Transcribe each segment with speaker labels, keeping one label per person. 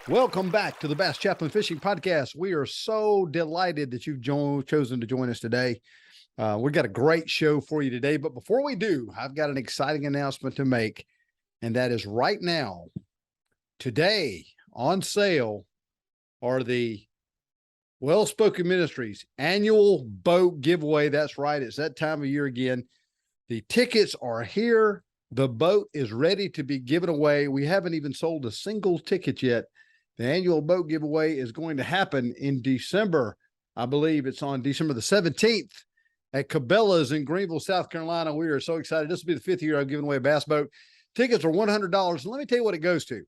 Speaker 1: Welcome back to the Bass Chaplain Fishing Podcast. We are so delighted that you've chosen to join us today. We've got a great show for you today, but before we do, I've got an exciting announcement to make, and that is right now, today on sale are the Well Spoken Ministries annual boat giveaway. That's right. It's that time of year again. The tickets are here. The boat is ready to be given away. We haven't even sold a single ticket yet. The annual boat giveaway is going to happen in December. I believe it's on December the 17th at Cabela's in Greenville, South Carolina. We are so excited. This will be the 5th year I've given away a bass boat. Tickets are $100. And let me tell you what it goes to.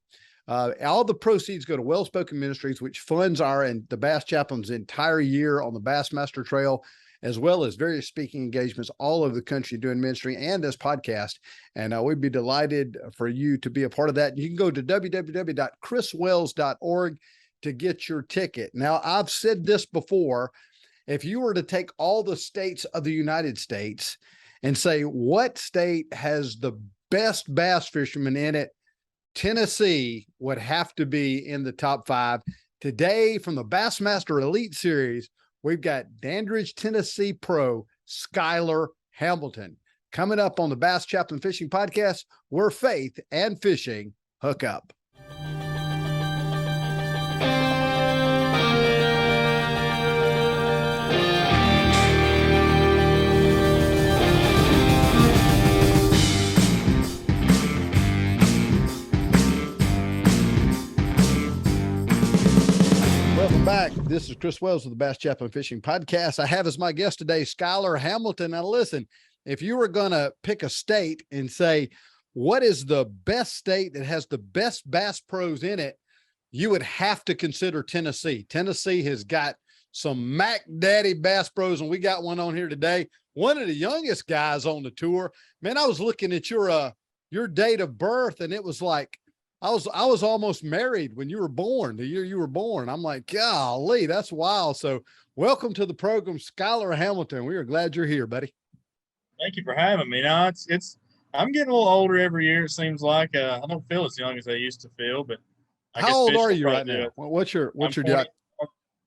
Speaker 1: All the proceeds go to Well Spoken Ministries, which funds our and the Bass Chaplain's entire year on the Bassmaster Trail, as well as various speaking engagements all over the country doing ministry and this podcast. And we'd be delighted for you to be a part of that. You can go to www.chriswells.org to get your ticket. Now, I've said this before. If you were to take all the states of the United States and say, what state has the best bass fishermen in it, Tennessee would have to be in the top 5. Today, from the Bassmaster Elite Series, we've got Dandridge, Tennessee Pro Skylar Hamilton coming up on the Bass Chaplain Fishing Podcast, where faith and fishing hook up. Welcome back. This is Chris Wells with the Bass Chaplain Fishing Podcast. I have as my guest today, Skylar Hamilton. Now listen, if you were going to pick a state and say, what is the best state that has the best bass pros in it, you would have to consider Tennessee. Tennessee has got some Mac Daddy bass pros, and we got one on here today. One of the youngest guys on the tour. Man, I was looking at your date of birth, and it was like, I was almost married when you were born, the year you were born. I'm like, golly, that's wild. So welcome to the program, Skylar Hamilton. We are glad you're here, buddy.
Speaker 2: Thank you for having me. Now I'm getting a little older every year. It seems like I don't feel as young as I used to feel, but
Speaker 1: how old are you right now? What's your deal?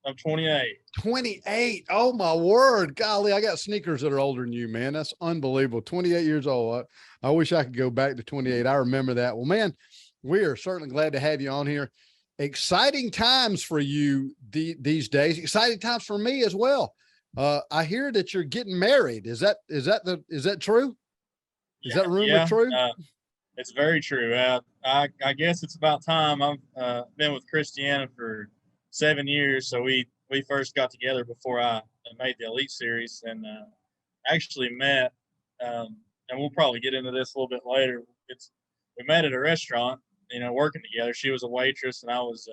Speaker 2: I'm 28.
Speaker 1: 28. Oh my word. Golly, I got sneakers that are older than you, man. That's unbelievable. 28 years old. I wish I could go back to 28. I remember that. Well, man, we are certainly glad to have you on here. Exciting times for you these days. Exciting times for me as well. I hear that you're getting married. Is that true? Is that rumor true?
Speaker 2: It's very true. I guess it's about time. I've been with Christiana for 7 years. So we first got together before I made the Elite Series, and actually met, and we'll probably get into this a little bit later. We met at a restaurant, working together. She was a waitress and I was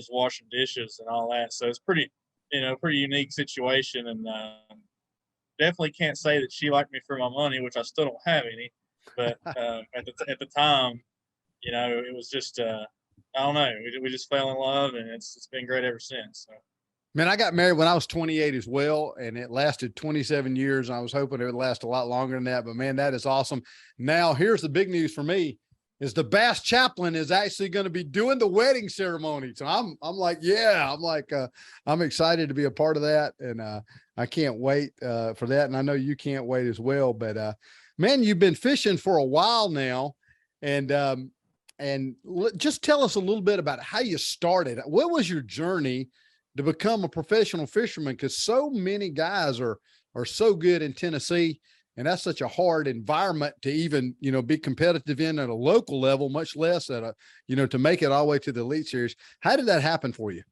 Speaker 2: washing dishes and all that. So it's pretty unique situation, and definitely can't say that she liked me for my money, which I still don't have any. But at the time, it was just I don't know. We just fell in love, and it's been great ever since. So.
Speaker 1: Man, I got married when I was 28 as well, and it lasted 27 years. I was hoping it would last a lot longer than that, but man, that is awesome. Now, here's the big news for me is the Bass Chaplain is actually going to be doing the wedding ceremony. So I'm excited to be a part of that. And I can't wait for that. And I know you can't wait as well, but man, you've been fishing for a while now, and just tell us a little bit about how you started. What was your journey to become a professional fisherman? Because so many guys are so good in Tennessee, and that's such a hard environment to even, be competitive in at a local level, much less at to make it all the way to the Elite Series. How did that happen for you?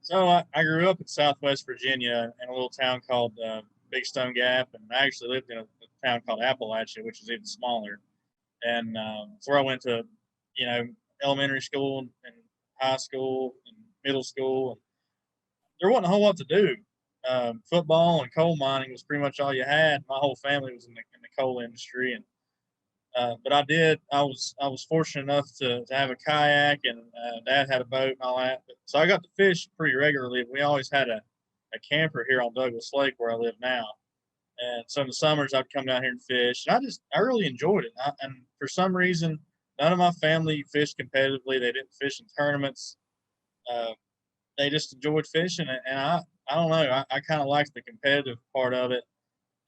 Speaker 2: So I grew up in Southwest Virginia in a little town called Big Stone Gap, and I actually lived in a town called Appalachia, which is even smaller. And before I went to, elementary school and high school and middle school, and there wasn't a whole lot to do. Football and coal mining was pretty much all you had. My whole family was in the coal industry, and but I was fortunate enough to have a kayak, and Dad had a boat and all that. So I got to fish pretty regularly. We always had a camper here on Douglas Lake where I live now, and so in the summers I'd come down here and fish. And I really enjoyed it. And for some reason none of my family fished competitively. They didn't fish in tournaments. They just enjoyed fishing, and I don't know. I kind of liked the competitive part of it,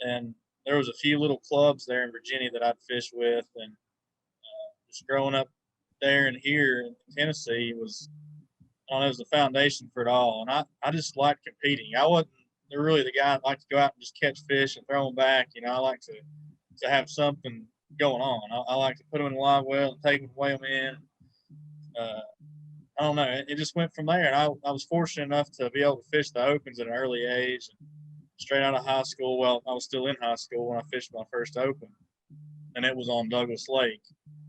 Speaker 2: and there was a few little clubs there in Virginia that I'd fish with, and just growing up there and here in Tennessee was, I don't know, it was the foundation for it all. And I just liked competing. I wasn't really the guy that liked to go out and just catch fish and throw them back. I like to have something going on. I like to put them in a live well and take them, weigh them in. I don't know. It just went from there. And I was fortunate enough to be able to fish the opens at an early age. And straight out of high school, well, I was still in high school when I fished my first open. And it was on Douglas Lake.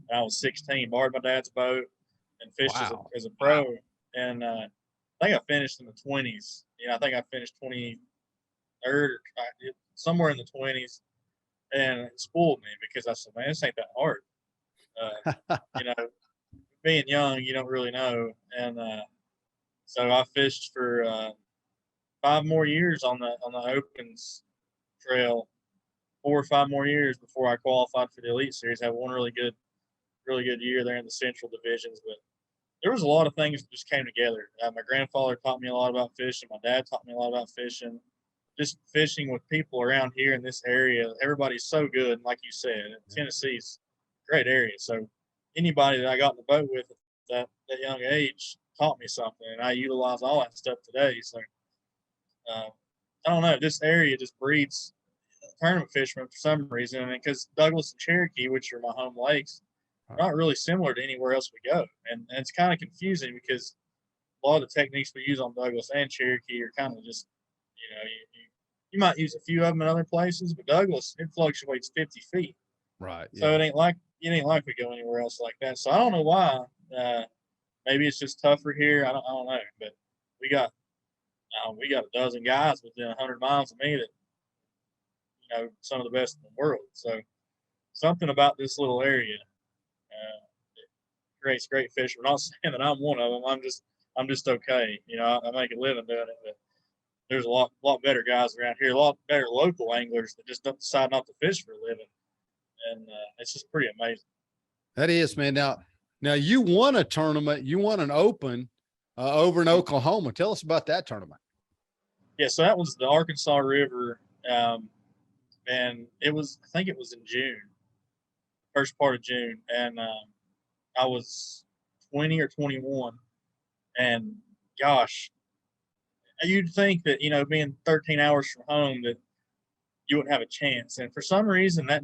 Speaker 2: And I was 16, borrowed my dad's boat and fished as a pro. Wow. And I think I finished in the 20s. I think I finished 23rd or somewhere in the 20s. And it spoiled me because I said, man, this ain't that hard. Being young, you don't really know. And so I fished for 5 more years on the Opens trail, 4 or 5 more years before I qualified for the Elite Series. I had one really good year there in the Central Divisions. But there was a lot of things that just came together. My grandfather taught me a lot about fishing. My dad taught me a lot about fishing. Just fishing with people around here in this area. Everybody's so good. And like you said, Tennessee's a great area. So anybody that I got in the boat with at that young age taught me something, and I utilize all that stuff today. So I don't know. This area just breeds tournament fishermen for some reason, and because Douglas and Cherokee, which are my home lakes, are not really similar to anywhere else we go, and it's kind of confusing because a lot of the techniques we use on Douglas and Cherokee are kind of just, you might use a few of them in other places, but Douglas, it fluctuates 50 feet.
Speaker 1: Right. Yeah.
Speaker 2: So it ain't like we go anywhere else like that. So I don't know why. Maybe it's just tougher here. I don't know. But we got a dozen guys within 100 miles of me that, some of the best in the world. So something about this little area creates great fish. We're not saying that I'm one of them. I'm just okay. I make a living doing it, but there's a lot better guys around here, a lot better local anglers that just don't decide not to fish for a living. And it's just pretty amazing.
Speaker 1: That is, man. Now you won a tournament. You won an open over in Oklahoma. Tell us about that tournament.
Speaker 2: Yeah, so that was the Arkansas River, and I think it was in June, first part of June, and I was 20 or 21, and gosh, you'd think that being 13 hours from home that you wouldn't have a chance, and for some reason that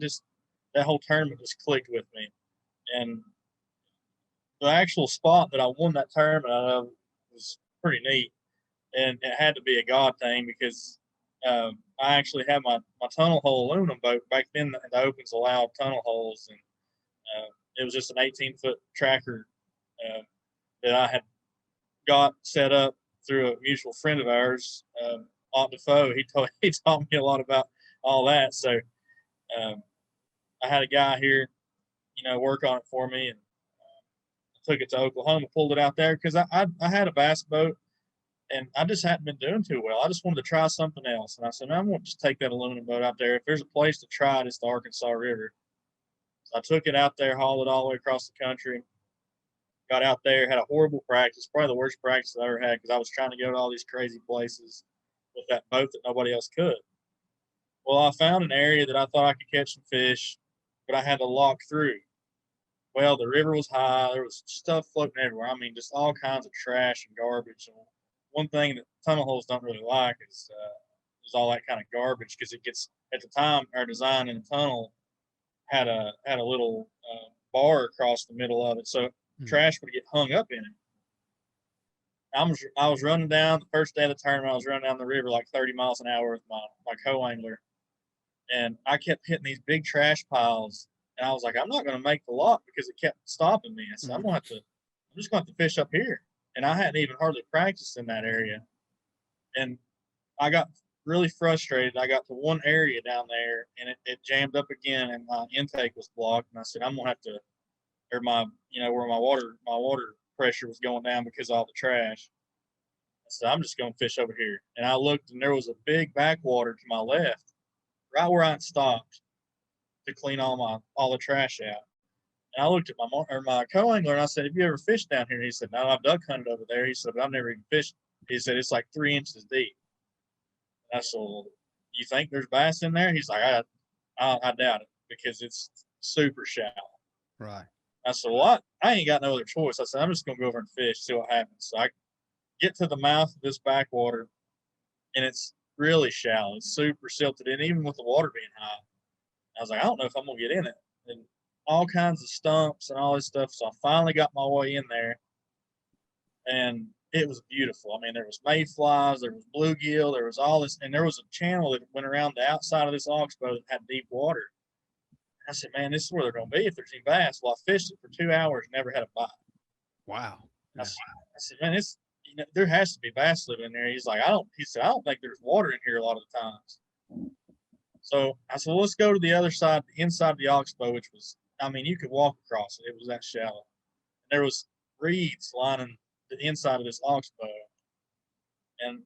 Speaker 2: whole tournament just clicked with me. And the actual spot that I won that tournament out of was pretty neat. And it had to be a God thing because I actually had my tunnel hole aluminum boat. Back then, the Opens allowed tunnel holes. And it was just an 18-foot tracker that I had got set up through a mutual friend of ours, Aunt Defoe. He taught me a lot about all that. So I had a guy here, work on it for me, and I took it to Oklahoma, pulled it out there because I had a bass boat, and I just hadn't been doing too well. I just wanted to try something else, and I said, man, I'm going to just take that aluminum boat out there. If there's a place to try it, it's the Arkansas River. So I took it out there, hauled it all the way across the country, got out there, had a horrible practice, probably the worst practice I ever had because I was trying to go to all these crazy places with that boat that nobody else could. Well, I found an area that I thought I could catch some fish, but I had to lock through. Well, the river was high. There was stuff floating everywhere. I mean, just all kinds of trash and garbage. And one thing that tunnel holes don't really like is all that kind of garbage because it gets, at the time, our design in the tunnel had a little bar across the middle of it, so trash would get hung up in it. I was running down the first day of the tournament. I was running down the river like 30 miles an hour with my co-angler, and I kept hitting these big trash piles. And I was like, I'm not going to make the lock because it kept stopping me. I said, I'm just going to have to fish up here. And I hadn't even hardly practiced in that area. And I got really frustrated. I got to one area down there, and it jammed up again, and my intake was blocked. And I said, I'm going to have to, or where my water pressure was going down because of all the trash. I said, I'm just going to fish over here. And I looked, and there was a big backwater to my left, right where I had stopped to clean all the trash out. And I looked at my co-angler and I said, "Have you ever fished down here?" He said, "No, I've duck hunted over there." He said, "But I've never even fished." He said, "It's like 3 inches deep." And I said, "Well, you think there's bass in there?" He's like, I doubt it because it's super shallow."
Speaker 1: Right.
Speaker 2: I said, "Well, I ain't got no other choice." I said, "I'm just gonna go over and fish, see what happens." So I get to the mouth of this backwater, and it's really shallow. It's super silted in, even with the water being high. I was like, "I don't know if I'm gonna get in it." And all kinds of stumps and all this stuff. So I finally got my way in there, and it was beautiful. I mean, there was mayflies, there was bluegill, there was all this, and there was a channel that went around the outside of this oxbow that had deep water. I said, "Man, this is where they're going to be if there's any bass." Well, I fished it for 2 hours, never had a bite.
Speaker 1: Wow.
Speaker 2: I said, "Man, there has to be bass living in there." He's like, he said, "I don't think there's water in here a lot of the times." So I said, "Well, let's go to the other side, the inside of the oxbow," which was, I mean, you could walk across it. It was that shallow. And there was reeds lining the inside of this oxbow. And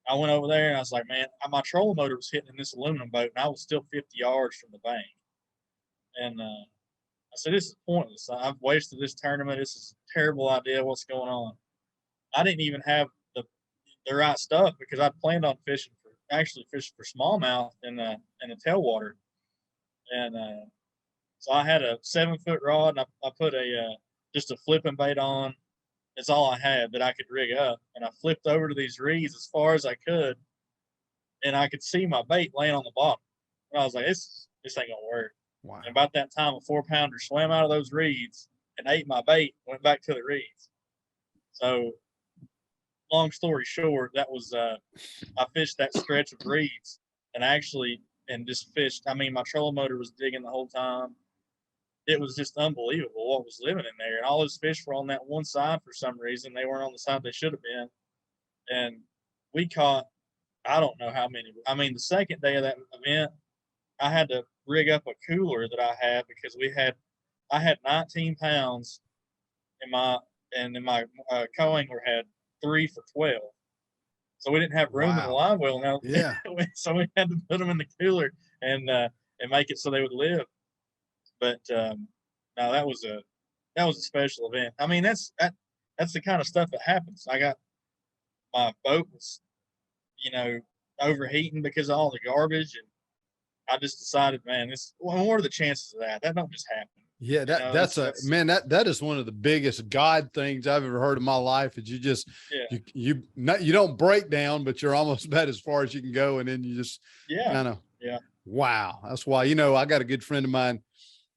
Speaker 2: I went over there and I was like, "Man, my trolling motor was hitting in this aluminum boat, and I was still 50 yards from the bank." And I said, "This is pointless. I've wasted this tournament. This is a terrible idea. What's going on?" I didn't even have the right stuff because I'd planned on fishing for smallmouth in the tailwater. And so I had a 7-foot rod, and I put just a flipping bait on. It's all I had that I could rig up. And I flipped over to these reeds as far as I could, and I could see my bait laying on the bottom. And I was like, this ain't gonna work.
Speaker 1: Wow.
Speaker 2: And about that time, a 4-pounder swam out of those reeds and ate my bait, went back to the reeds. So, long story short, that was I fished that stretch of reeds and just fished. I mean, my trolling motor was digging the whole time. It was just unbelievable what was living in there. And all those fish were on that one side for some reason. They weren't on the side they should have been. And we caught, I don't know how many. I mean, the second day of that event, I had to rig up a cooler that I had because I had 19 pounds in my co-angler had 3 for 12. So we didn't have room in the live well now.
Speaker 1: Yeah.
Speaker 2: So we had to put them in the cooler and make it so they would live. But no, that was a special event. I mean, that's the kind of stuff that happens. My boat was, overheating because of all the garbage, and I just decided, man, what are the chances of that? That don't just happen.
Speaker 1: Yeah, that is one of the biggest God things I've ever heard in my life. Is you don't break down, but you're almost about as far as you can go, and then you just kind of wow. That's why I got a good friend of mine.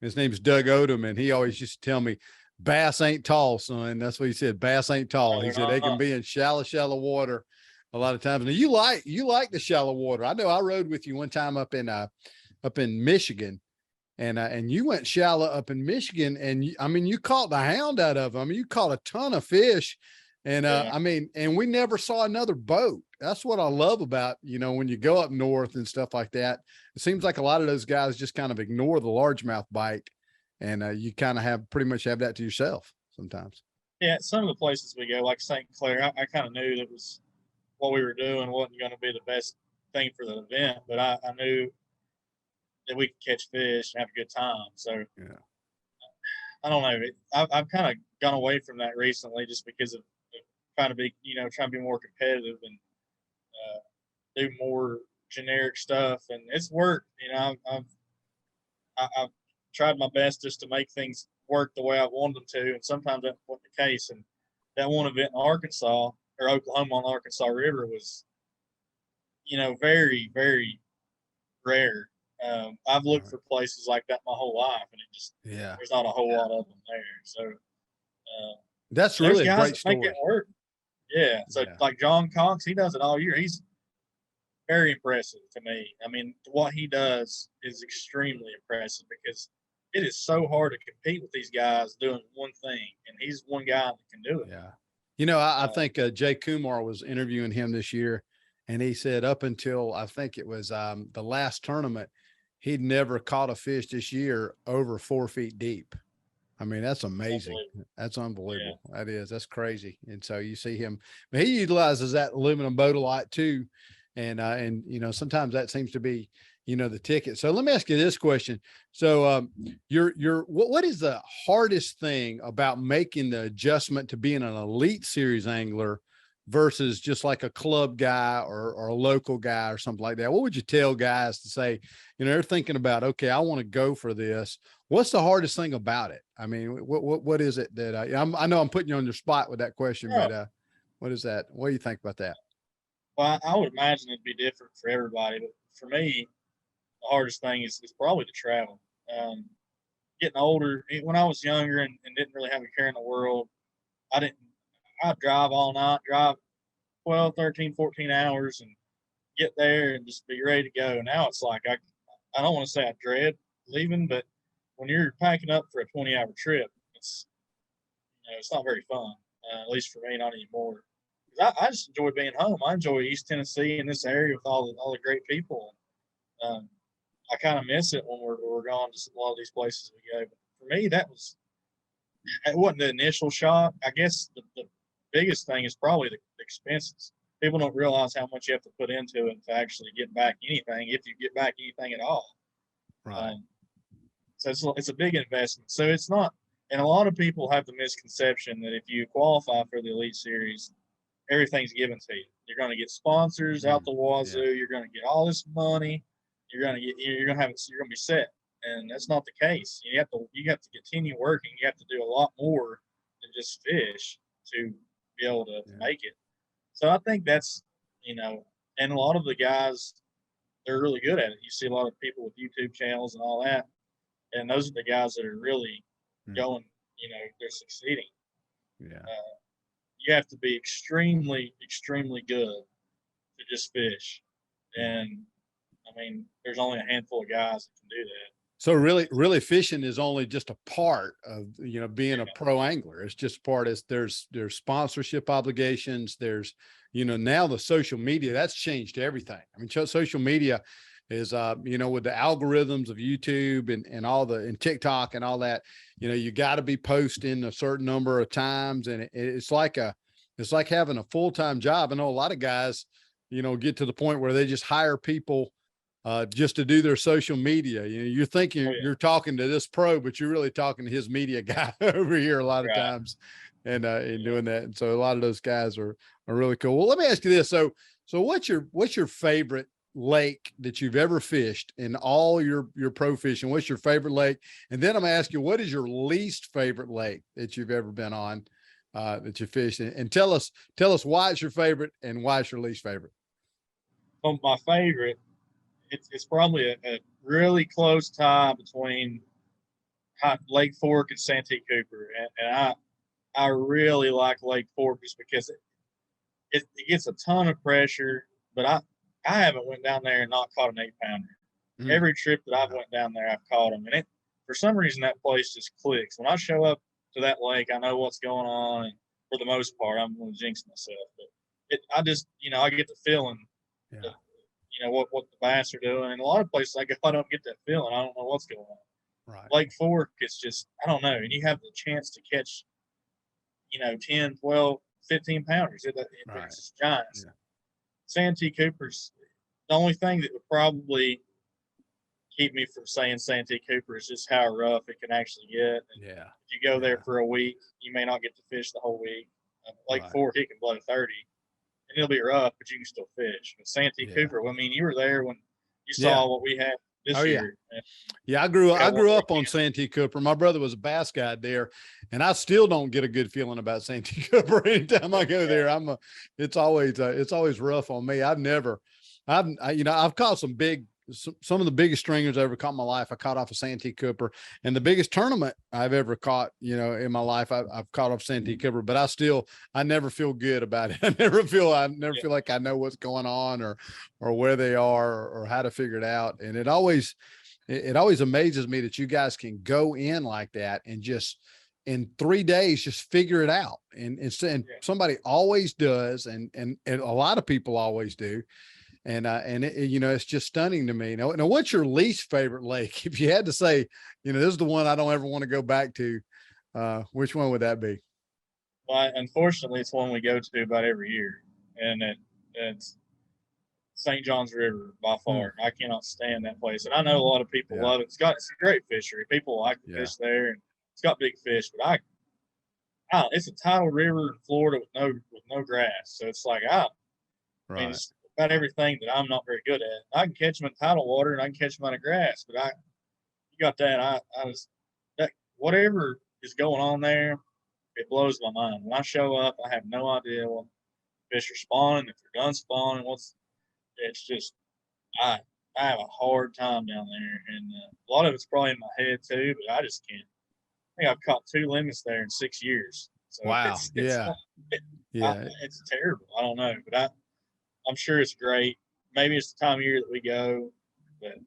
Speaker 1: His name is Doug Odom, and he always used to tell me, "Bass ain't tall, son." That's what he said. Bass ain't tall. He said they can be in shallow water a lot of times. Now you like the shallow water. I know I rode with you one time up in Michigan. And you went shallow up in Michigan, and you caught the hound out of them. I mean, you caught a ton of fish, and and we never saw another boat. That's what I love about, when you go up north and stuff like that. It seems like a lot of those guys just kind of ignore the largemouth bite, and you kind of pretty much have that to yourself sometimes.
Speaker 2: Yeah, some of the places we go, like St. Clair, I kind of knew that was what we were doing wasn't going to be the best thing for the event, but I knew that we could catch fish and have a good time. So
Speaker 1: yeah,
Speaker 2: I don't know. I've kind of gone away from that recently just because of trying to be more competitive and do more generic stuff. And it's worked. I've tried my best just to make things work the way I wanted them to, and sometimes that wasn't the case. And that one event in Arkansas or Oklahoma on the Arkansas River was, very, very rare. I've looked for places like that my whole life, and there's not a whole lot of them there. So
Speaker 1: that's really a great story.
Speaker 2: Make it work. Yeah. So like John Cox, he does it all year. He's very impressive to me. I mean, what he does is extremely impressive because it is so hard to compete with these guys doing one thing, and he's one guy that can do it.
Speaker 1: Yeah. I think Jay Kumar was interviewing him this year, and he said up until I think it was the last tournament, he'd never caught a fish this year over 4 feet deep. I mean, that's amazing. That's unbelievable. Yeah. That's crazy. And so you see him, but he utilizes that aluminum boat a lot too. And sometimes that seems to be, the ticket. So let me ask you this question. So, what is the hardest thing about making the adjustment to being an elite series angler versus just like a club guy or a local guy or something like that? What would you tell guys to say, they're thinking about, okay, I want to go for this. What's the hardest thing about it? I mean, what is it that I know I'm putting you on your spot with that question,
Speaker 2: Yeah.
Speaker 1: but, what is that? What do you think about that?
Speaker 2: Well, I would imagine it'd be different for everybody, but for me, the hardest thing is probably the travel. Um, Getting older, when I was younger and didn't really have a care in the world, I didn't. I'd drive all night, drive 12, 13, 14 hours, and get there and just be ready to go. Now it's like I don't want to say I dread leaving, but when you're packing up for a 20-hour trip, it's not very fun. At least for me, not anymore. I just enjoy being home. I enjoy East Tennessee in this area with all the great people. Um, I kind of miss it when we're gone to a lot of these places we go. But for me, it wasn't the initial shock. I guess the biggest thing is probably the expenses. People don't realize how much you have to put into it to actually get back anything, if you get back anything at all.
Speaker 1: Right.
Speaker 2: So it's a big investment. So it's not, and a lot of people have the misconception that if you qualify for the Elite Series, everything's given to you. You're going to get sponsors out the wazoo. Yeah. You're going to get all this money. You're going to be set. And that's not the case. You have to continue working. You have to do a lot more than just fish to be able to make it. So I think that's, and a lot of the guys, they're really good at it. You see a lot of people with YouTube channels and all that. And those are the guys that are really going, they're succeeding.
Speaker 1: Yeah.
Speaker 2: You have to be extremely, extremely good to just fish. And I mean, there's only a handful of guys that can do that.
Speaker 1: So really fishing is only just a part of, being a pro angler. It's just part of, there's sponsorship obligations. There's, now the social media, that's changed everything. I mean, social media is, with the algorithms of YouTube and all and TikTok and all that, you got to be posting a certain number of times. And it's like having a full-time job. I know a lot of guys, get to the point where they just hire people just to do their social media. You're thinking you're talking to this pro, but you're really talking to his media guy over here a lot of times and doing that. And so a lot of those guys are really cool. Well, let me ask you this. So what's your favorite lake that you've ever fished in all your pro fishing? What's your favorite lake? And then I'm gonna ask you, what is your least favorite lake that you've ever been on, that you fished? And tell us why it's your favorite and why it's your least favorite.
Speaker 2: Well, my favorite, it's probably a really close tie between Lake Fork and Santee Cooper, and I really like Lake Fork just because it gets a ton of pressure, but I haven't went down there and not caught an 8-pounder. Every trip that I've went down there, I've caught them, and for some reason that place just clicks. When I show up to that lake, I know what's going on, and for the most part, I'm going to jinx myself, but I just I get the feeling. Yeah. What the bass are doing. And a lot of places I don't get that feeling. I don't know what's going on.
Speaker 1: Right.
Speaker 2: Lake Fork, it's just, I don't know. And you have the chance to catch, 10, 12, 15 pounders. It's just giants. Yeah. Santee Cooper's, the only thing that would probably keep me from saying Santee Cooper is just how rough it can actually get. And if you go there for a week, you may not get to fish the whole week. Lake Fork, it can blow 30. And it'll be rough, but you can still fish. But Santee Cooper, well, I mean, you were there when you saw what we had this year.
Speaker 1: I grew up on Santee Cooper. My brother was a bass guide there, and I still don't get a good feeling about Santee Cooper anytime I go there. It's always rough on me. I've caught some of the biggest stringers I ever caught in my life. I caught off of Santee Cooper, and the biggest tournament I've ever caught, in my life, I've caught off Santee Cooper, but I never feel good about it. I never feel like I know what's going on or where they are or how to figure it out. And it always amazes me that you guys can go in like that and just in 3 days, just figure it out. And somebody always does. And a lot of people always do. And it's just stunning to me. Now, what's your least favorite lake? If you had to say, this is the one I don't ever want to go back to, which one would that be?
Speaker 2: Well, unfortunately, it's one we go to about every year, and it's St. John's River by far. I cannot stand that place, and I know a lot of people love it. It's a great fishery. People like to fish there, and it's got big fish. But it's a tidal river in Florida with no grass, so it's like I mean, it's about everything that I'm not very good at. I can catch them in tidal water, and I can catch them out of grass, but you got that. I just that whatever is going on there, it blows my mind. When I show up, I have no idea what fish are spawning, if they're done spawning. It's just I have a hard time down there, and a lot of it's probably in my head too. But I just can't. I think I've caught 2 limits there in 6 years. So
Speaker 1: wow!
Speaker 2: It's terrible. I don't know, but I'm sure it's great. Maybe it's the time of year that we go, but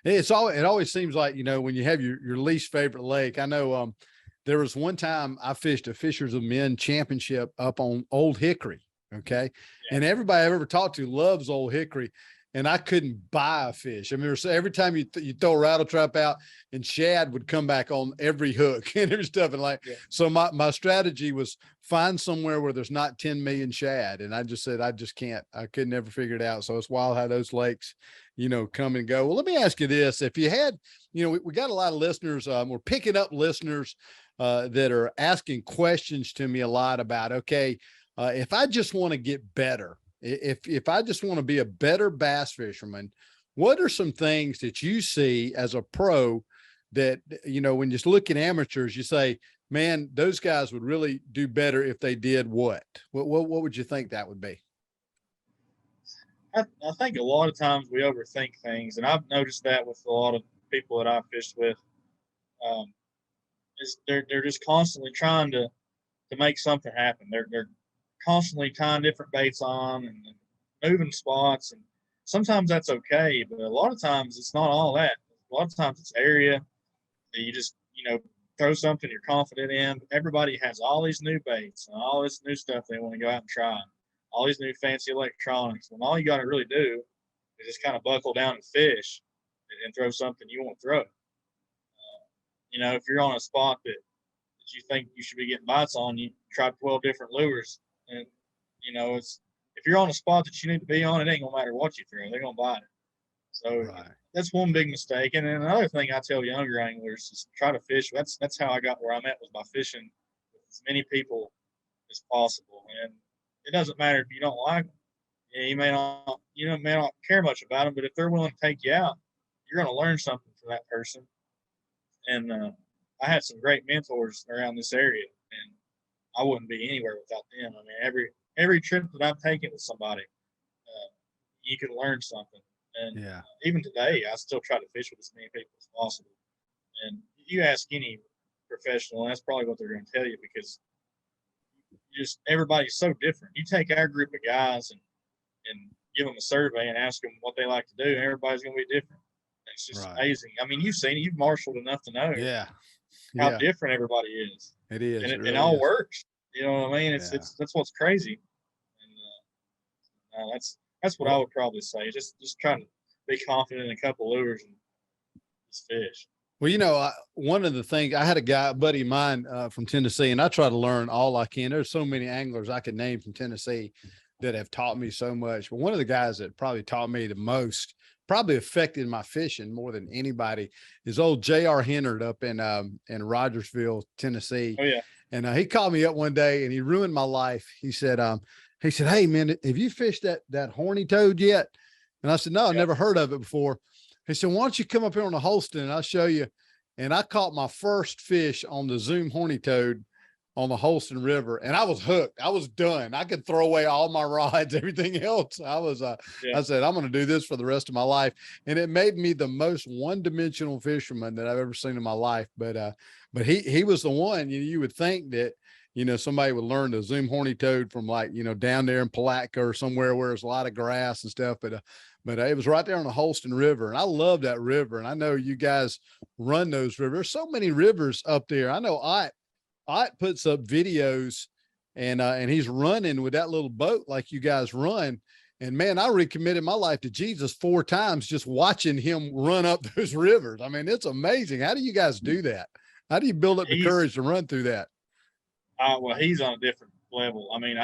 Speaker 1: it always seems like, you know, when you have your least favorite lake. I know there was one time I fished a Fishers of Men championship up on Old Hickory. Okay. Yeah. And everybody I've ever talked to loves Old Hickory, and I couldn't buy a fish. I mean, every time you throw a rattle trap out, and shad would come back on every hook and there's stuff. And so my strategy was find somewhere where there's not 10 million shad. And I just said, I could never figure it out. So it's wild how those lakes, you know, come and go. Well, let me ask you this. If you had, you know, we got a lot of listeners, we're picking up listeners that are asking questions to me a lot about, okay, if I just want to get better, if I just want to be a better bass fisherman, what are some things that you see as a pro that, you know, when you look at amateurs, you say, man, those guys would really do better if they did what? What would you think that would be?
Speaker 2: I think a lot of times we overthink things, and I've noticed that with a lot of people that I've fished with. Is they're just constantly trying to make something happen. They're constantly tying different baits on and moving spots, and sometimes that's okay, but a lot of times it's not all that. A lot of times it's area that you just, you know, throw something you're confident in. Everybody has all these new baits and all this new stuff they want to go out and try, all these new fancy electronics, when all you got to really do is just kind of buckle down and fish and throw something you want to throw. You know, if you're on a spot that you think you should be getting bites on, you try 12 different lures. And, you know, if you're on a spot that you need to be on, it ain't going to matter what you throw. They're going to bite it. So that's one big mistake. And then another thing I tell younger anglers is try to fish. That's how I got where I'm at, was by fishing with as many people as possible. And it doesn't matter if you don't like them. You may not care much about them, but if they're willing to take you out, you're going to learn something from that person. And I had some great mentors around this area, and I wouldn't be anywhere without them. I mean, every trip that I've taken with somebody, you can learn something. And even today, I still try to fish with as many people as possible. And you ask any professional, and that's probably what they're going to tell you, because everybody's so different. You take our group of guys and give them a survey and ask them what they like to do, and everybody's going to be different. It's just amazing. I mean, you've seen it. You've marshaled enough to know how different everybody is.
Speaker 1: It is.
Speaker 2: And
Speaker 1: it
Speaker 2: really all works. You know what I mean? It's that's what's crazy. And that's what I would probably say. Just try to be confident in a couple lures and just fish.
Speaker 1: Well, you know, one of the things, I had a buddy of mine from Tennessee, and I try to learn all I can. There's so many anglers I could name from Tennessee that have taught me so much. But one of the guys that probably taught me the most, probably affected my fishing more than anybody, is old J.R. Hennard up in Rogersville, Tennessee.
Speaker 2: Oh yeah.
Speaker 1: And he called me up one day and he ruined my life. He said, hey man, have you fished that horny toad yet? And I said, no, I've never heard of it before. He said, why don't you come up here on the Holston and I'll show you. And I caught my first fish on the Zoom horny toad on the Holston River, and I was hooked. I was done. I could throw away all my rods, everything else. I said, I'm going to do this for the rest of my life. And it made me the most one-dimensional fisherman that I've ever seen in my life. But he was the one. You would think that, you know, somebody would learn to Zoom horny toad from, like, you know, down there in Palatka or somewhere where there's a lot of grass and stuff. But it was right there on the Holston River, and I love that river. And I know you guys run those rivers. There's so many rivers up there. I know Ott puts up videos, and he's running with that little boat like you guys run. And man, I recommitted my life to Jesus 4 times just watching him run up those rivers. I mean, it's amazing. How do you guys do that? How do you build up the courage to run through that?
Speaker 2: Well, he's on a different level. I mean,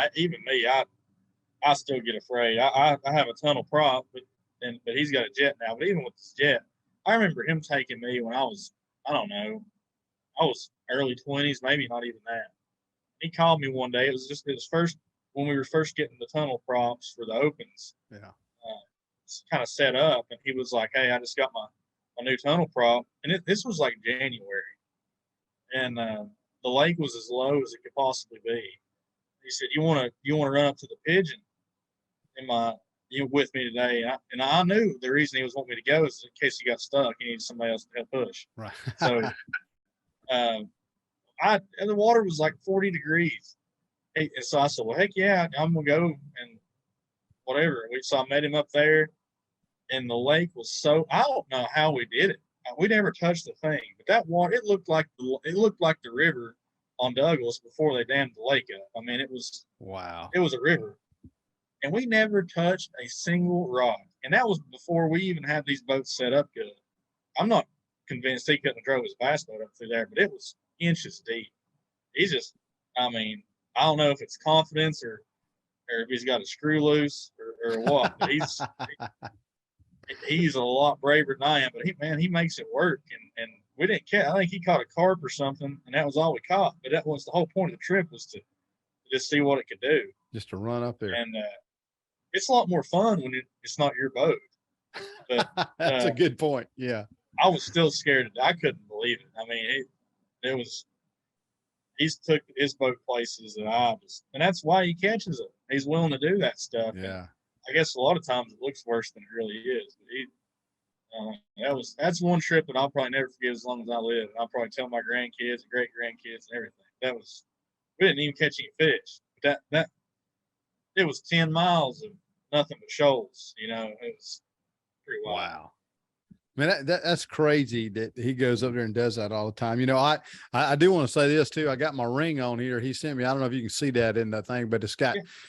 Speaker 2: I still get afraid. I have a tunnel prop, but he's got a jet now. But even with his jet, I remember him taking me when I was, I don't know, I was early 20s, maybe not even that. He called me one day. It was first when we were first getting the tunnel props for the opens.
Speaker 1: Yeah.
Speaker 2: Kind of set up, and he was like, "Hey, I just got my new tunnel prop," and this was like January, and the lake was as low as it could possibly be. He said, "You want to run up to the pigeon in my with me today?" And I knew the reason he was wanting me to go is in case he got stuck. He needed somebody else to help push.
Speaker 1: Right.
Speaker 2: So, and the water was like 40 degrees. And so I said, "Well, heck yeah, I'm gonna go and whatever." So I met him up there, and the lake was so, I don't know how we did it. We never touched the thing, but that water, it looked like the river on Douglas before they dammed the lake up. I mean,
Speaker 1: Wow.
Speaker 2: it was a river, and we never touched a single rock. And that was before we even had these boats set up good. I'm not convinced he couldn't have drove his bass boat up through there, but it was inches deep. He's just, I mean, I don't know if it's confidence or if he's got a screw loose or what, but he's a lot braver than I am. But he makes it work. And we didn't catch. I think he caught a carp or something, and that was all we caught. But that was the whole point of the trip, was to just see what it could do.
Speaker 1: Just to run up there.
Speaker 2: And it's a lot more fun when it's not your boat. But
Speaker 1: that's a good point. Yeah.
Speaker 2: I was still scared. I couldn't believe it. I mean, he's took his boat places that and that's why he catches it. He's willing to do that stuff.
Speaker 1: Yeah.
Speaker 2: And I guess a lot of times it looks worse than it really is. But that's one trip that I'll probably never forget as long as I live. I'll probably tell my grandkids and great grandkids and everything. We didn't even catch any fish. But it was 10 miles of nothing but shoals. It was pretty wild.
Speaker 1: Wow. Man, that's crazy that he goes up there and does that all the time. I do want to say this too. I got my ring on here. He sent me, I don't know if you can see that in the thing, but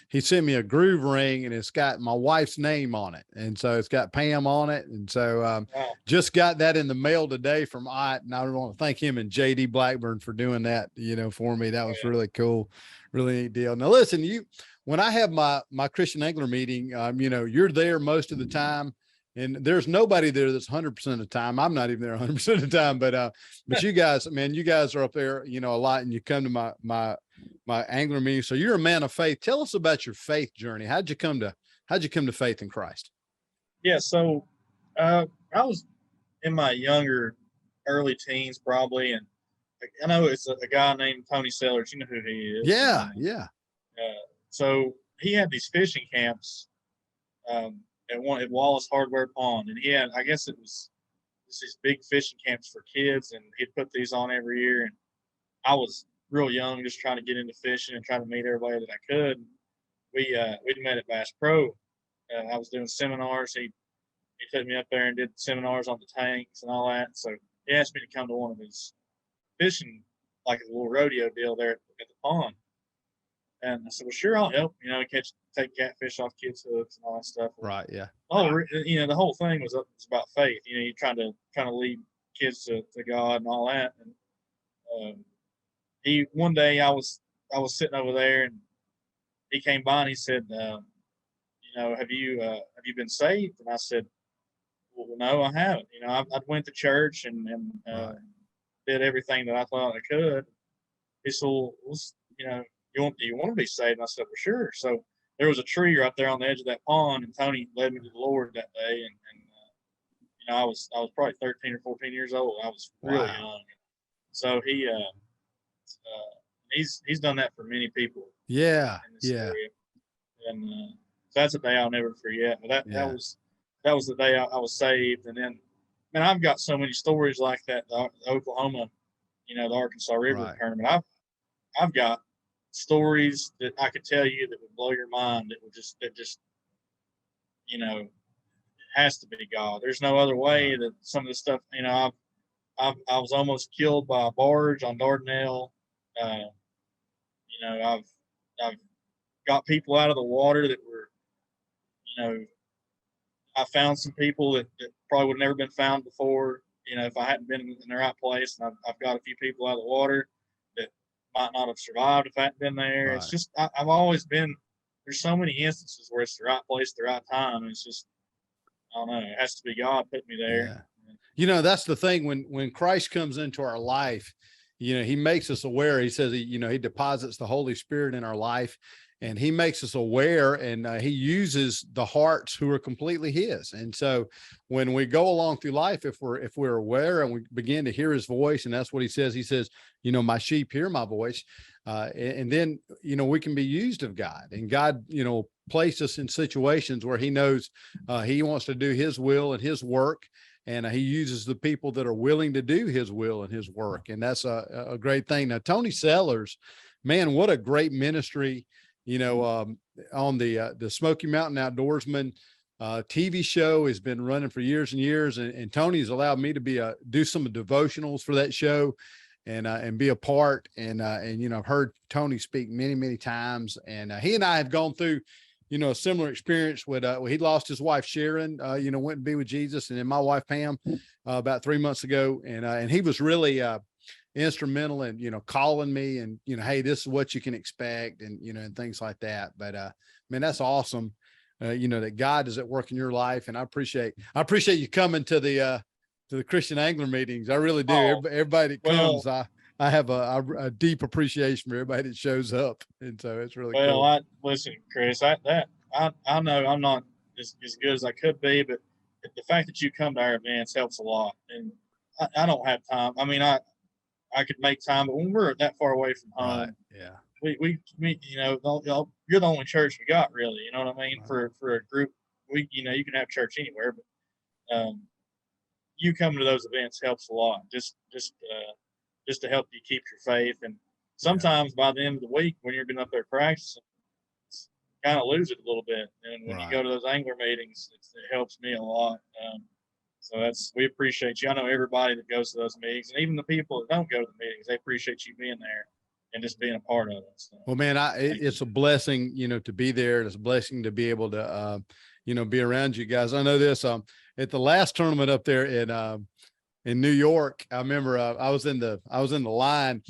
Speaker 1: he sent me a groove ring, and it's got my wife's name on it. And so it's got Pam on it. And so just got that in the mail today from Ott. And I want to thank him and JD Blackburn for doing that, for me. That was really cool. Really neat deal. Now listen, when I have my Christian Angler meeting, you're there most of the time. And there's nobody there that's 100% of the time. I'm not even there 100% of the time, but you guys, man, you guys are up there, a lot, and you come to my angler meeting. So you're a man of faith. Tell us about your faith journey. How'd you come to faith in Christ?
Speaker 2: Yeah. So, I was in my early teens probably. And I know it's a guy named Tony Sellers. You know who he is.
Speaker 1: Yeah. Yeah.
Speaker 2: So he had these fishing camps, at Wallace Hardware Pond, and he had, I guess it was these big fishing camps for kids, and he'd put these on every year. And I was real young, just trying to get into fishing and trying to meet everybody that I could. We'd met at Bass Pro. I was doing seminars. He took me up there and did seminars on the tanks and all that. So he asked me to come to one of his fishing, like a little rodeo deal there at the pond. And I said, well, sure, I'll help, take catfish off kids' hooks and all that stuff.
Speaker 1: Right. Yeah.
Speaker 2: The whole thing was about faith. You're trying to lead kids to God and all that. And one day I was sitting over there, and he came by and he said, have you been saved? And I said, well, no, I haven't. I went to church and
Speaker 1: right.
Speaker 2: did everything that I thought I could. He said, well, do you want to be saved? And I said, well, sure. So there was a tree right there on the edge of that pond, and Tony led me to the Lord that day. And I was probably 13 or 14 years old. I was really young. So he's done that for many people.
Speaker 1: Yeah.
Speaker 2: Area. And so that's a day I'll never forget. But that was the day I was saved. And then, man, I've got so many stories like that. The Oklahoma, the Arkansas River tournament. I've got stories that I could tell you that would blow your mind. It has to be God. There's no other way that some of the stuff, I was almost killed by a barge on Dardanelle. I've got people out of the water that were, I found some people that probably would have never been found before, if I hadn't been in the right place. And I've got a few people out of the water that might not have survived if I hadn't been there. Right. It's just, I've always been there's so many instances where it's the right place, the right time. And it's just, I don't know. It has to be God put me there.
Speaker 1: Yeah. That's the thing when Christ comes into our life, he makes us aware. He says, he deposits the Holy Spirit in our life, and he makes us aware, and he uses the hearts who are completely his. And so when we go along through life, if we're aware and we begin to hear his voice, and that's what he says, my sheep hear my voice. And then, we can be used of God, and God, place us in situations where he knows he wants to do his will and his work. And he uses the people that are willing to do his will and his work. And that's a great thing. Now, Tony Sellers, man, what a great ministry, on the Smoky Mountain Outdoorsman TV show has been running for years and years. And Tony's allowed me to do some devotionals for that show and be a part. And I've heard Tony speak many, many times. And he and I have gone through, a similar experience with, he lost his wife, Sharon, went to be with Jesus, and then my wife, Pam, about 3 months ago. And he was really, instrumental in, calling me and, hey, this is what you can expect, and, and things like that. But, man, that's awesome. That God is at work in your life. And I appreciate you coming to the Christian Angler meetings. I really do.
Speaker 2: Oh,
Speaker 1: everybody that comes, I have a deep appreciation for everybody that shows up. And so it's really cool.
Speaker 2: Well, listen, Chris, I know I'm not as good as I could be, but the fact that you come to our events helps a lot. And I don't have time. I mean, I could make time, but when we're that far away from home,
Speaker 1: right. Yeah,
Speaker 2: we you're the only church we got, really. You know what I mean? Right. For a group, you can have church anywhere, but you coming to those events helps a lot. Just to help you keep your faith. And sometimes by the end of the week, when you've been up there practicing, kind of lose it a little bit. And when you go to those angler meetings, it helps me a lot. So we appreciate you. I know everybody that goes to those meetings, and even the people that don't go to the meetings, they appreciate you being there and just being a part of it. So,
Speaker 1: well, man, it's a blessing, to be there. It's a blessing to be able to, be around you guys. I know this, at the last tournament up there in New York, I remember I was in the line,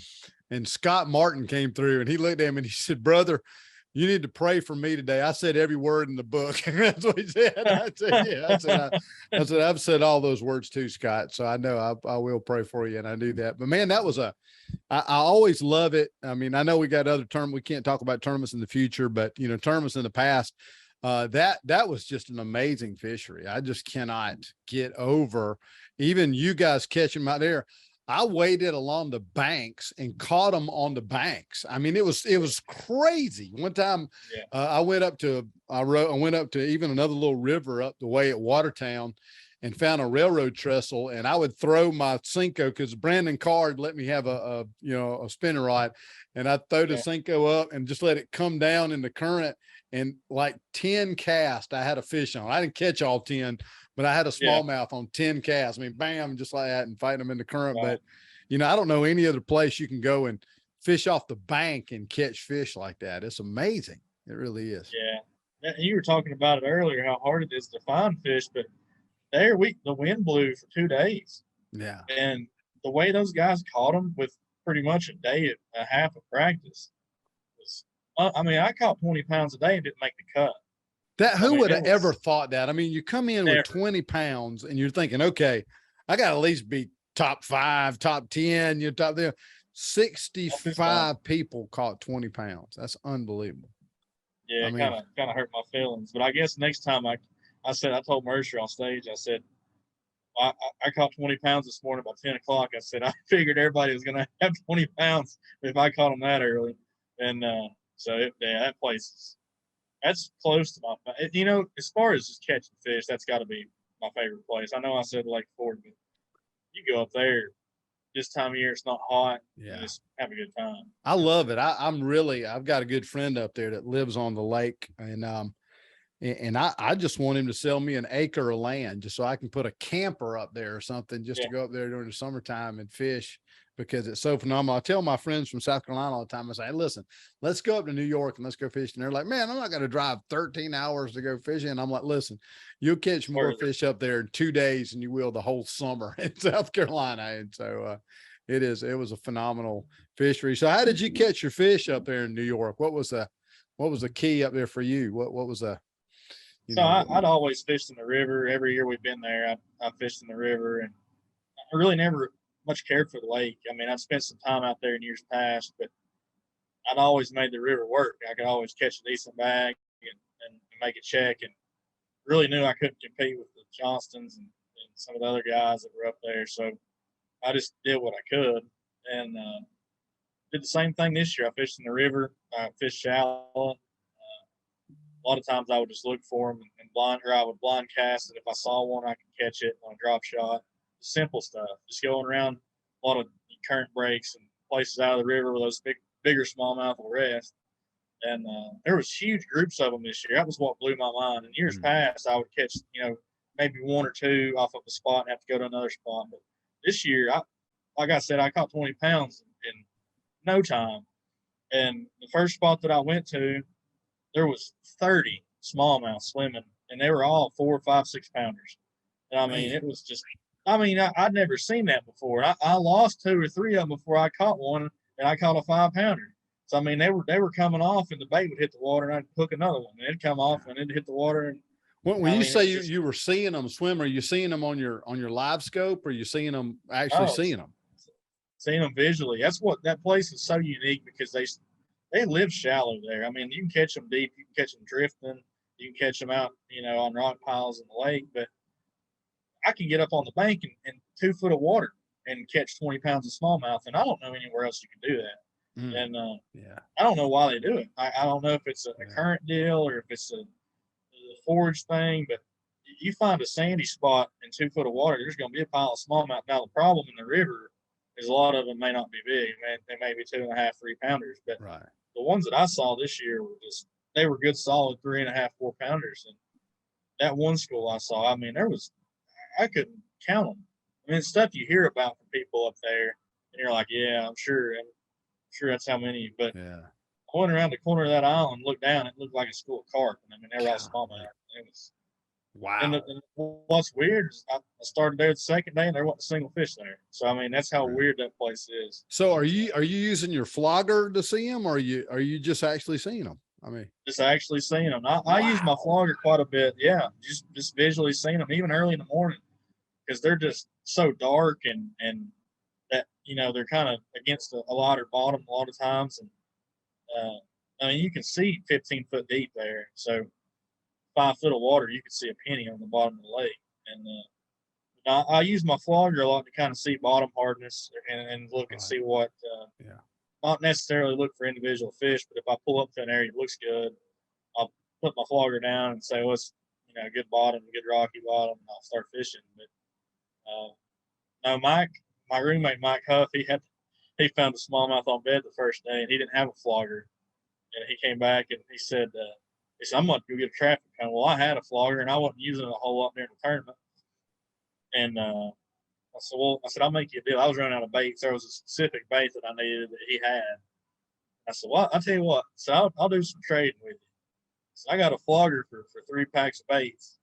Speaker 1: and Scott Martin came through, and he looked at me and he said, "Brother, you need to pray for me today. I said every word in the book." That's what he said. I said, yeah. I said, I've said all those words too, Scott. So I know I will pray for you. And I do that. But man, that was I always love it. I mean, I know we got other tournaments. We can't talk about tournaments in the future, but tournaments in the past, that was just an amazing fishery. I just cannot get over even you guys catching them out there. I waded along the banks and caught them on the banks. I mean, it was crazy. One time, I went up to even another little river up the way at Watertown, and found a railroad trestle, and I would throw my Cinco, because Brandon Card let me have a spinning rod, and I'd throw the Cinco up and just let it come down in the current, and like 10 casts I had a fish on. I didn't catch all 10, but I had a smallmouth on 10 casts. I mean, bam, just like that, and fighting them in the current. Wow. But I don't know any other place you can go and fish off the bank and catch fish like that. It's amazing. It really is.
Speaker 2: Yeah. You were talking about it earlier, how hard it is to find fish, but the wind blew for 2 days.
Speaker 1: Yeah.
Speaker 2: And the way those guys caught them with pretty much a day and a half of practice was, I caught 20 pounds a day and didn't make the cut.
Speaker 1: Who would have ever thought that? I mean, you come in with 20 pounds and you're thinking, okay, I got to at least be top 5, top 10, you're top there. 65 people caught 20 pounds. That's unbelievable.
Speaker 2: Yeah, it kind of hurt my feelings. But I guess next time I told Mercer on stage, I said, I caught 20 pounds this morning about 10 o'clock. I said, I figured everybody was going to have 20 pounds if I caught them that early. And that place that's close to my, as far as just catching fish, that's got to be my favorite place. I know I said Lake Ford, but you go up there this time of year, it's not hot.
Speaker 1: Yeah.
Speaker 2: Just have a good time.
Speaker 1: I love it. I've got a good friend up there that lives on the lake, and I just want him to sell me an acre of land just so I can put a camper up there or something, just to go up there during the summertime and fish, because it's so phenomenal. I tell my friends from South Carolina all the time, I say, hey, listen, let's go up to New York and let's go fishing. They're like, man, I'm not going to drive 13 hours to go fishing. And I'm like, listen, you'll catch more fish up there in 2 days than you will the whole summer in South Carolina. And so it was a phenomenal fishery. So how did you catch your fish up there in New York? What was what was the key up there for you? What was
Speaker 2: So I'd always fished in the river. Every year we've been there, I fished in the river, and I really never much cared for the lake. I mean, I've spent some time out there in years past, but I'd always made the river work. I could always catch a decent bag and make a check, and really knew I couldn't compete with the Johnstons and some of the other guys that were up there. So I just did what I could, and did the same thing this year. I fished in the river. I fished shallow. A lot of times I would just look for them and I would blind cast it. If I saw one, I could catch it on a drop shot. Simple stuff. Just going around a lot of current breaks and places out of the river where those bigger smallmouth will rest. And there was huge groups of them this year. That was what blew my mind. In years past, I would catch, maybe one or two off of a spot and have to go to another spot. But this year, like I said, I caught 20 pounds in no time. And the first spot that I went to, there was 30 smallmouth swimming, and they were all 4, 5, 6 pounders. And I mean, it was just, I'd never seen that before. I lost 2 or 3 of them before I caught one, and I caught a 5 pounder. So I mean, they were coming off, and the bait would hit the water, and I'd hook another one, and it'd come off, and it'd hit the water. And
Speaker 1: when you say you were seeing them swim, are you seeing them on your live scope, or are you seeing them actually seeing them?
Speaker 2: Seeing them visually. That's what that place is so unique, because they live shallow there. I mean, you can catch them deep, you can catch them drifting, you can catch them out, on rock piles in the lake, but I can get up on the bank in 2 foot of water and catch 20 pounds of smallmouth, and I don't know anywhere else you can do that. And I don't know why they do it. I don't know if it's a current deal or if it's a forage thing, but you find a sandy spot in 2 foot of water, there's going to be a pile of smallmouth. Now, the problem in the river is a lot of them may not be big. They may be 2.5, 3 pounders, but the ones that I saw this year they were good, solid 3.5, 4 pounders. And that one school I saw, I mean, I couldn't count them. I mean, it's stuff you hear about from people up there, and you're like, yeah, I'm sure that's how many. But I went around the corner of that island, looked down, it looked like a school of carp. I mean, they were all smallmouth. It was wow. And what's weird is I started there the second day, and there wasn't a single fish there. So I mean, that's how weird that place is.
Speaker 1: So are you using your flogger to see them, or are you just actually seeing them? I mean,
Speaker 2: just actually seeing them. I use my flogger quite a bit. Yeah, just visually seeing them, even early in the morning, because they're just so dark and that they're kind of against a lighter bottom a lot of times, and I mean, you can see 15 foot deep there. So 5 foot of water, you can see a penny on the bottom of the lake. And I use my flogger a lot to kind of see bottom hardness and look and see what. Not necessarily look for individual fish, but if I pull up to an area that looks good, I'll put my flogger down and say, "What's a good bottom, good rocky bottom," and I'll start fishing. But no, my roommate Mike Huff, he found a smallmouth on bed the first day, and he didn't have a flogger. And he came back and he said, "I'm going to go get a traffic cone." Well, I had a flogger, and I wasn't using it a whole lot during the tournament. And I said, "I'll make you a deal." I was running out of baits. There was a specific bait that I needed that he had. I said, "Well, I'll tell you what. So I'll do some trading with you." So I got a flogger for 3 packs of baits.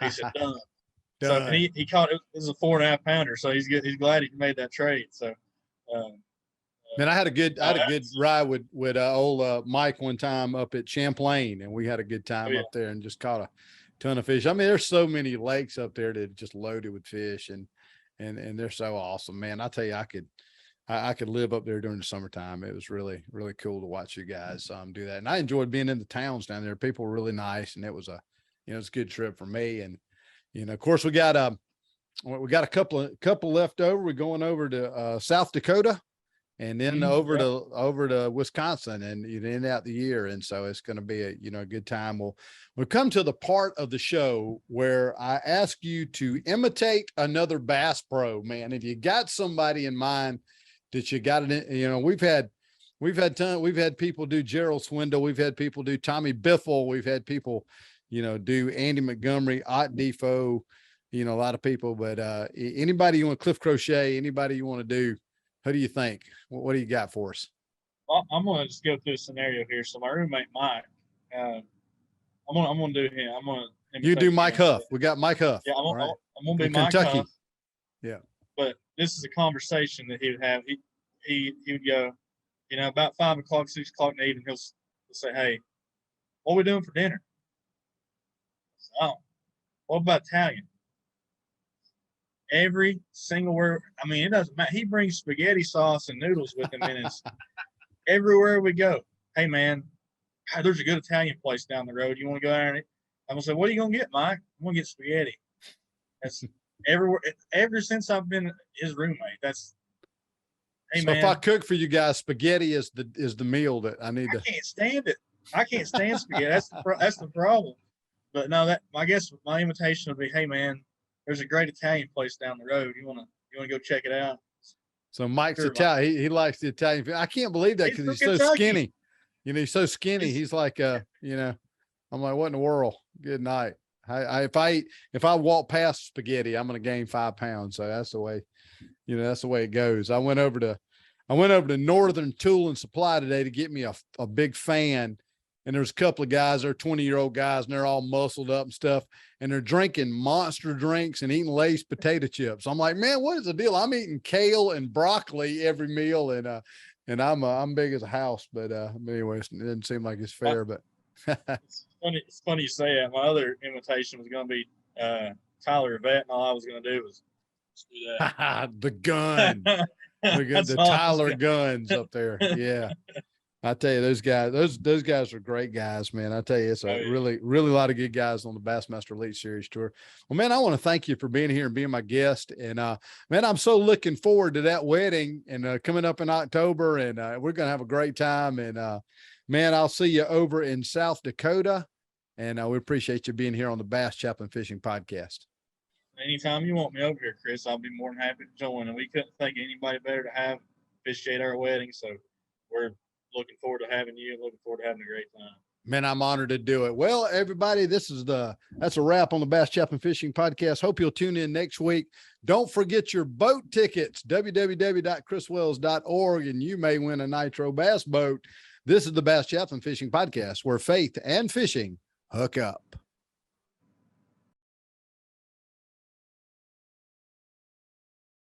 Speaker 2: He said, "Done." So and he caught it. It was a 4.5 pounder. So he's glad he made that trade. So.
Speaker 1: Man, I had a good ride with old Mike one time up at Champlain, and we had a good time up there and just caught a ton of fish. I mean, there's so many lakes up there that are just loaded with fish, and they're so awesome, man. I tell you, I could live up there during the summertime. It was really, really cool to watch you guys do that. And I enjoyed being in the towns down there. People were really nice, and it was a good trip for me. And, of course we got a couple left over. We're going over to South Dakota and then over to Wisconsin, and you end out the year. And so it's going to be a good time. We'll come to the part of the show where I ask you to imitate another bass pro, man. If you got somebody in mind that you got it, we've had people do Gerald Swindle. We've had people do Tommy Biffle. We've had people, do Andy Montgomery, Ott Defoe, a lot of people, but anybody you want, Cliff Crochet, anybody you want to do, who do you think? What do you got for us?
Speaker 2: Well, I'm going to just go through a scenario here. So my roommate, Mike, I'm going to do him.
Speaker 1: You do Mike Huff. We got Mike Huff.
Speaker 2: Yeah, I'm going to be Mike
Speaker 1: Kentucky.
Speaker 2: Huff.
Speaker 1: Yeah.
Speaker 2: But this is a conversation that he would have. He would go, about 5 o'clock, 6 o'clock in the evening, he'll say, "Hey, what are we doing for dinner? Oh, what about Italian? Every single word. I mean, it doesn't matter. He brings spaghetti sauce and noodles with him in his everywhere we go. Hey, man, there's a good Italian place down the road. You want to go there? And I'm going to say, what are you going to get, Mike? I'm going to get spaghetti. That's everywhere. Ever since I've been his roommate, that's, hey,
Speaker 1: so
Speaker 2: man.
Speaker 1: if I cook for you guys, spaghetti is the meal that I need to.
Speaker 2: I can't stand it. I can't stand spaghetti. That's the problem. But no, I guess my invitation would be, hey, man, there's a great Italian place down the road. You want to go check it out?
Speaker 1: So Mike's
Speaker 2: Sure,
Speaker 1: Italian. He likes the Italian food. I can't believe that because he's so
Speaker 2: Kentucky.
Speaker 1: skinny. He's so skinny. He's like, I'm like, what in the world? Good night. If I walk past spaghetti, I'm going to gain 5 pounds. So that's the way, that's the way it goes. I went over to Northern Tool and Supply today to get me a big fan. And there's a couple of guys, they're 20-year-old guys, and they're all muscled up and stuff. And they're drinking Monster drinks and eating Lay's potato chips. I'm like, man, what is the deal? I'm eating kale and broccoli every meal. And I'm big as a house, but anyways, it didn't seem like it's fair, but
Speaker 2: it's funny you say that. My other invitation was going to be Tyler Yvette, and all I was going to do was do that.
Speaker 1: The gun, the Tyler guns up there. Yeah. I tell you, those guys are great guys, man. I tell you, it's a really, really lot of good guys on the Bassmaster Elite Series Tour. Well, man, I want to thank you for being here and being my guest. And man, I'm so looking forward to that wedding and coming up in October, and we're gonna have a great time. And man, I'll see you over in South Dakota, and we appreciate you being here on the Bass Chaplain Fishing Podcast.
Speaker 2: Anytime you want me over here, Chris, I'll be more than happy to join. And we couldn't think of anybody better to have officiate our wedding, so we're looking forward to having you and looking forward to having a great time.
Speaker 1: Man, I'm honored to do it. Well, everybody, that's a wrap on the Bass Chaplain Fishing Podcast. Hope you'll tune in next week. Don't forget your boat tickets, www.chriswells.org, and you may win a Nitro Bass boat. This is the Bass Chaplain Fishing Podcast, where faith and fishing hook up.